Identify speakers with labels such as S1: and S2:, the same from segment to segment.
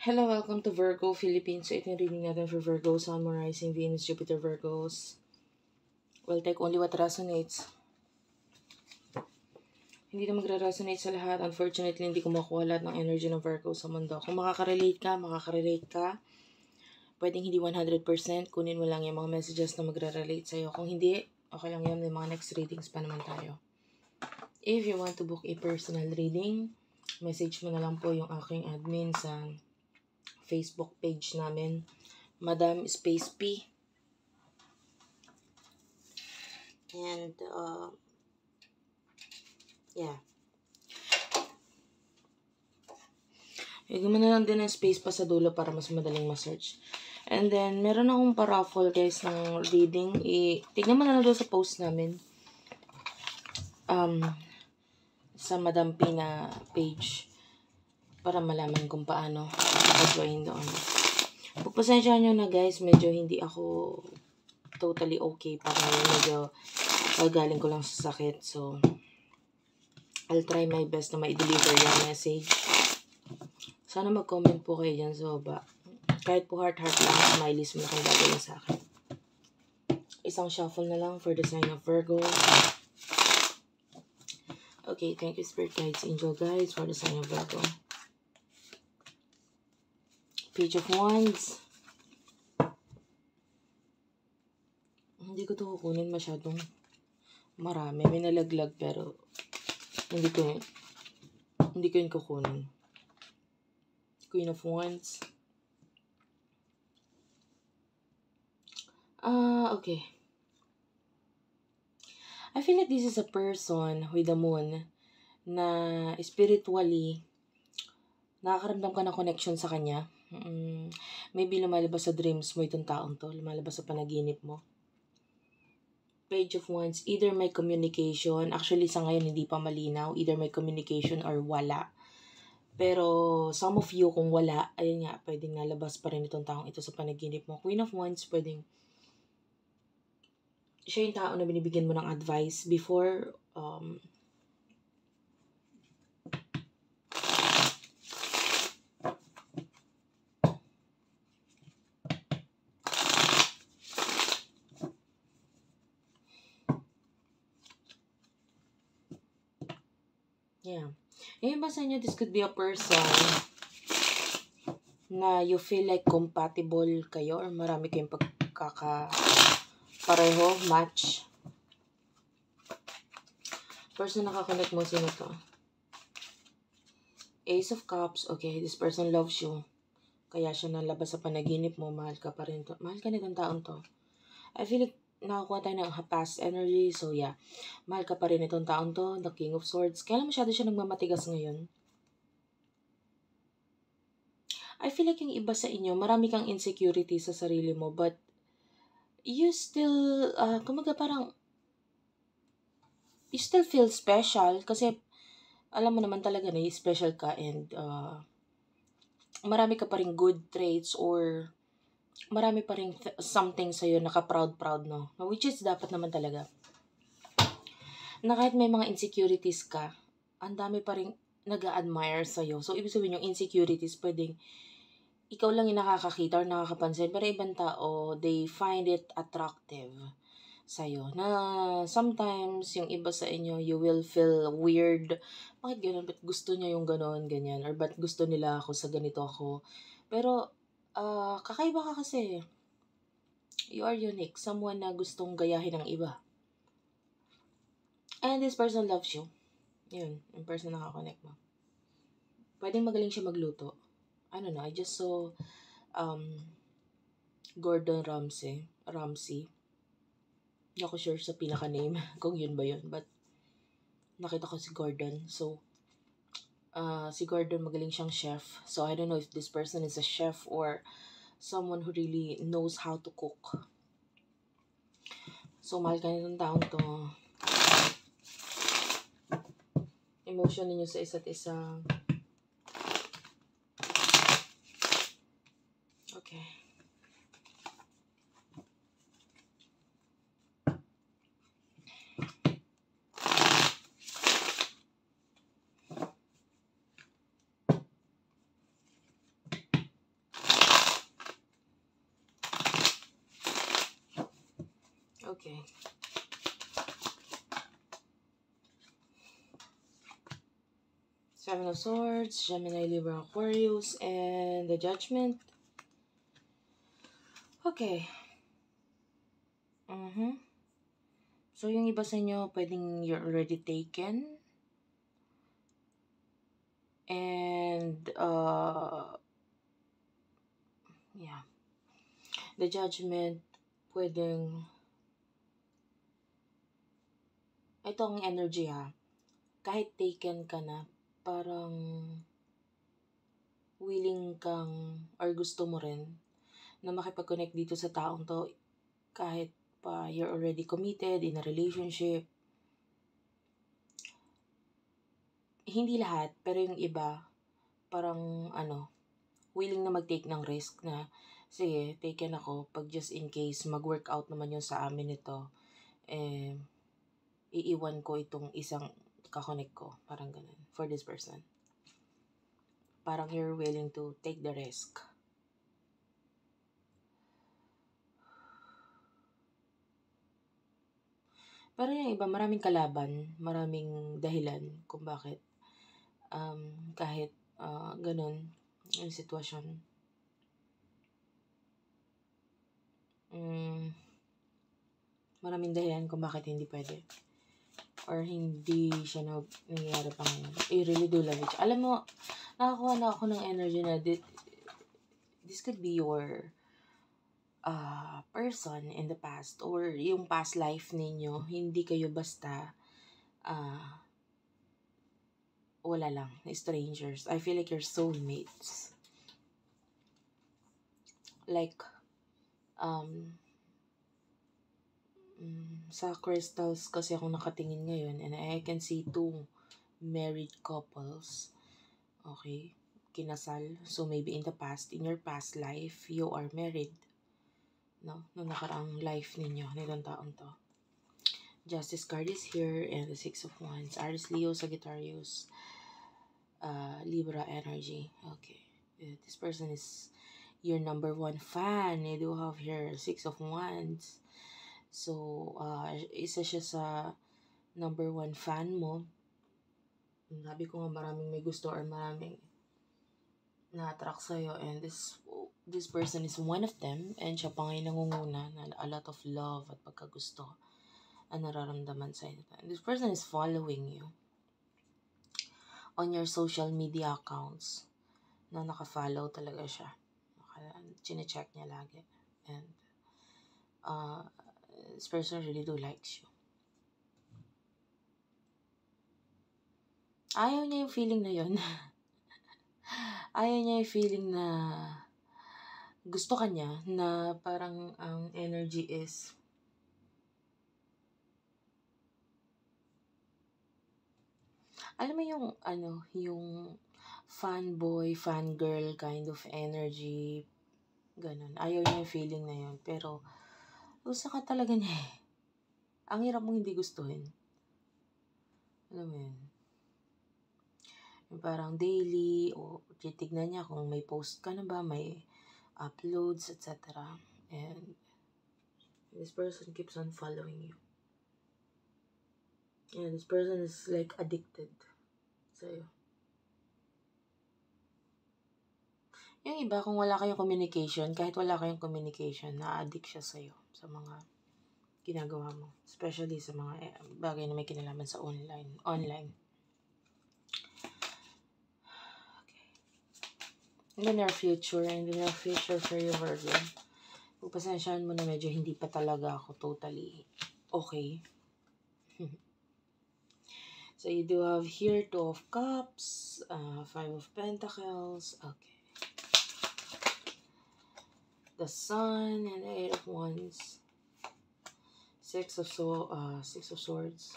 S1: Hello, welcome to Virgo Philippines. So, ito yung reading natin for Virgo, Sun, Moon, Rising, Venus, Jupiter, Virgos. We'll take only what resonates. Hindi na magre-resonate sa lahat. Unfortunately, hindi ko makuha lahat ng energy ng Virgo sa mundo. Kung makaka-relate ka. Pwedeng hindi 100%. Kunin mo lang yung mga messages na magre-relate sa'yo. Kung hindi, okay lang yan. May mga next readings pa naman tayo. If you want to book a personal reading, message mo na lang po yung aking admin sa Facebook page namin, Madam Space P. And, yeah. Higyan mo na lang din ng space pa sa dulo para mas madaling ma-search. And then, meron akong pa-raffle guys ng reading. Tignan mo na lang doon sa post namin. Sa Madam P na page. Para malaman kung paano mag-join doon. Pagpasensyahan nyo na guys, medyo hindi ako totally okay. Parang medyo galing ko lang sa sakit. So, I'll try my best na ma-deliver yung message. Sana mag-comment po kayo dyan sa baba. Kahit po heart-heart lang, smileys mo na kung gagawin sa akin. Isang shuffle na lang for the sign of Virgo. Okay, thank you Spirit Guides, Angel Guides for the sign of Virgo. Page of Wands. Hindi ko ito kukunin masyadong marami. May nalaglag pero hindi ko yun kukunin. Queen of Wands. Okay. I feel like this is a person with the moon na spiritually nakakaramdam ka ng connection sa kanya. Maybe lumalabas sa dreams mo itong taong to. Lumalabas sa panaginip mo. Page of Wands, either may communication. Actually, sa ngayon, hindi pa malinaw. Either may communication or wala. Pero, some of you, kung wala, ayun nga, pwedeng nalabas pa rin itong taong ito sa panaginip mo. Queen of Wands, pwedeng siya yung tao na binibigyan mo ng advice before, yeah. Ngayon ba sa inyo, this could be a person na you feel like compatible kayo or marami kayong pareho, match. Person nakakonect mo, sino to? Ace of Cups, okay, this person loves you. Kaya siya nalabas sa panaginip mo, mahal ka pa rin to. Mahal ka nitong taon to. I feel like nakakuha tayo ng past energy, so yeah. Mahal ka pa rin itong taon to, the King of Swords. Kaya masyado siya nagmamatigas ngayon. I feel like yung iba sa inyo, marami kang insecurity sa sarili mo, but you still, kumaga parang, you still feel special kasi alam mo naman talaga na special ka and marami ka pa rin good traits or marami pa rin something sa'yo naka-proud, no? Which is dapat naman talaga. Na kahit may mga insecurities ka, ang dami pa rin nag-a-admire sa'yo. So, ibig sabihin yung insecurities, pwedeng ikaw lang yung nakakakita or nakakapansin, pero ibang tao, they find it attractive sa'yo. Na sometimes, yung iba sa inyo, you will feel weird. Bakit ganun? Ba't gusto niya yung ganun, ganyan? Or ba't gusto nila ako sa ganito ako? Pero, kakaiba ka kasi. You are unique. Someone na gustong gayahin ng iba. And this person loves you. Yun, yung person na nakakonect mo. Pwedeng magaling siya magluto. I don't know, I just saw Gordon Ramsay. Hindi ako sure sa pinaka-name kung yun ba yun. But, nakita ko si Gordon. So, si Gordon magaling siyang chef. So, I don't know if this person is a chef or someone who really knows how to cook. So, mahal ka nitong taong to. Emotion ninyo sa isa't isa. Okay. Okay. Seven of Swords, Gemini, Libra, Aquarius, and the Judgment. Okay. So, yung iba sa inyo, pwedeng you're already taken. And, yeah. The Judgment, pwedeng, ito ang energy ha. Kahit taken ka na, parang willing kang, or gusto mo rin, na makipag-connect dito sa taong to, kahit pa you're already committed in a relationship. Hindi lahat, pero yung iba, parang willing na mag-take ng risk na, sige, taken ako, pag just in case mag-workout naman yung sa amin ito, iiwan ko itong isang kakonek ko. Parang ganun, for this person. Parang you're willing to take the risk. Pero yung iba, maraming kalaban, maraming dahilan kung bakit kahit ganun yung sitwasyon. Maraming dahilan kung bakit hindi pwede. Or hindi siya nangyayari pang I really do love it. Alam mo, nakakuha na ako ng energy na this could be your person in the past or yung past life ninyo. Hindi kayo basta wala lang, strangers. I feel like you're soulmates. Like, sa crystals kasi ako nakatingin ngayon and I can see 2 married couples. Okay? Kinasal. So, maybe in the past, in your past life, you are married. No? Nung nakaraang life ninyo, nitong taon to. Justice card is here and the 6 of Wands. Aries, Leo, Sagittarius, Libra energy. Okay. This person is your number 1 fan. You do have here 6 of Wands. So, isa siya sa number 1 fan mo. Sabi ko nga maraming may gusto or maraming na-attract sa'yo. And this person is one of them. And siya pa ngayon nangunguna na a lot of love at pagkagusto ang nararamdaman sa'yo. And this person is following you on your social media accounts na naka-follow talaga siya. Chine-check niya lagi. And this person really do likes you. Ayaw niya yung feeling na yun. Ayaw niya yung feeling na gusto ka niya, na parang ang energy is alam mo yung yung fanboy, fangirl kind of energy. Ganun. Ayaw niya yung feeling na yun. Pero gusto ka talaga niya eh. Ang hirap mong hindi gustuhin. Alam mo yun? Yung parang daily, o titignan niya kung may post ka na ba, may uploads, etc. And this person keeps on following you. And this person is like addicted sa'yo. Yung iba, kung wala kayong communication, kahit wala kayong communication, na-addict siya sa'yo sa mga ginagawa mo. Especially sa mga bagay na may kinalaman sa online. Okay. In the near future for you, Virgo, pagpasensyahan mo na medyo hindi pa talaga ako totally okay. So, you do have here 2 of Cups, 5 of Pentacles, okay. The Sun and the 8 of Wands. 6 of Swords.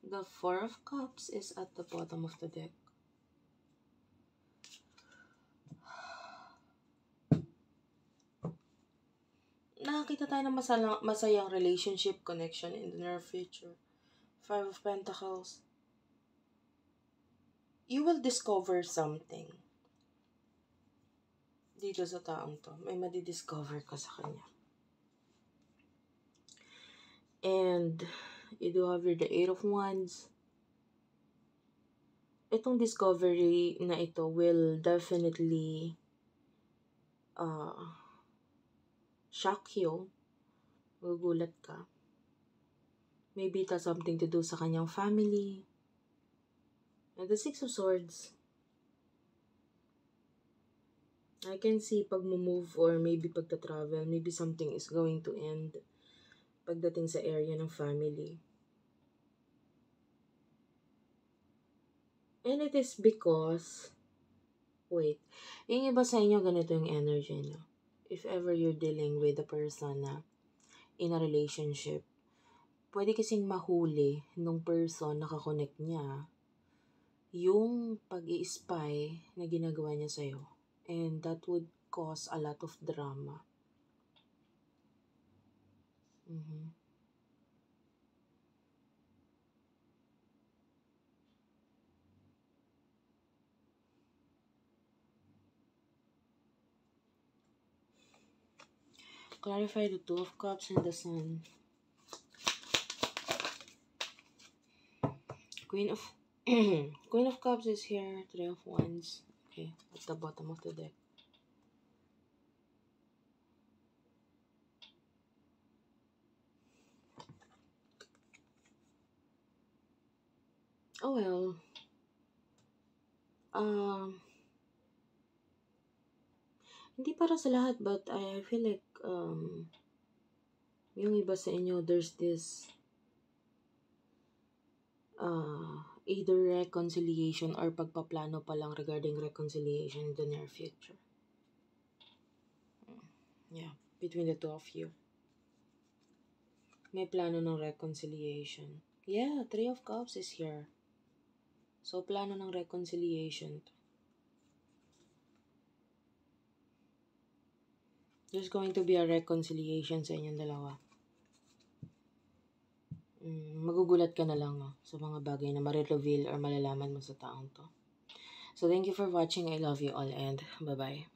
S1: The 4 of Cups is at the bottom of the deck. Nakakita tayo ng masayang relationship connection in the near future. 5 of Pentacles. You will discover something dito sa taong to. May madidiscover ka sa kanya. And you do have the Eight of Wands. Itong discovery na ito will definitely shock you. Magugulat ka. Maybe it has something to do sa kanyang family. And the Six of Swords. I can see pag-move or maybe pagta-travel. Maybe something is going to end pagdating sa area ng family. And it is because, wait, yung iba sa inyo, ganito yung energy nyo. If ever you're dealing with a person na in a relationship, pwede kasing mahuli nung person na kakonect niya yung pag-i-spy na ginagawa niya sa'yo. And that would cause a lot of drama. Clarify the Two of Cups and the Sun. Queen of Cups is here. Three of Wands. Okay, at the bottom of the deck. Oh well. Hindi para sa lahat, but I feel like yung iba sa inyo, there's this either reconciliation or pagpaplano pa lang regarding reconciliation in the near future. Yeah, between the two of you. May plano ng reconciliation. Yeah, Three of Cups is here. So, plano ng reconciliation. There's going to be a reconciliation sa inyong dalawa. Magugulat ka na lang sa mga bagay na ma-reveal or malalaman mo sa taong to. So, thank you for watching. I love you all and bye-bye.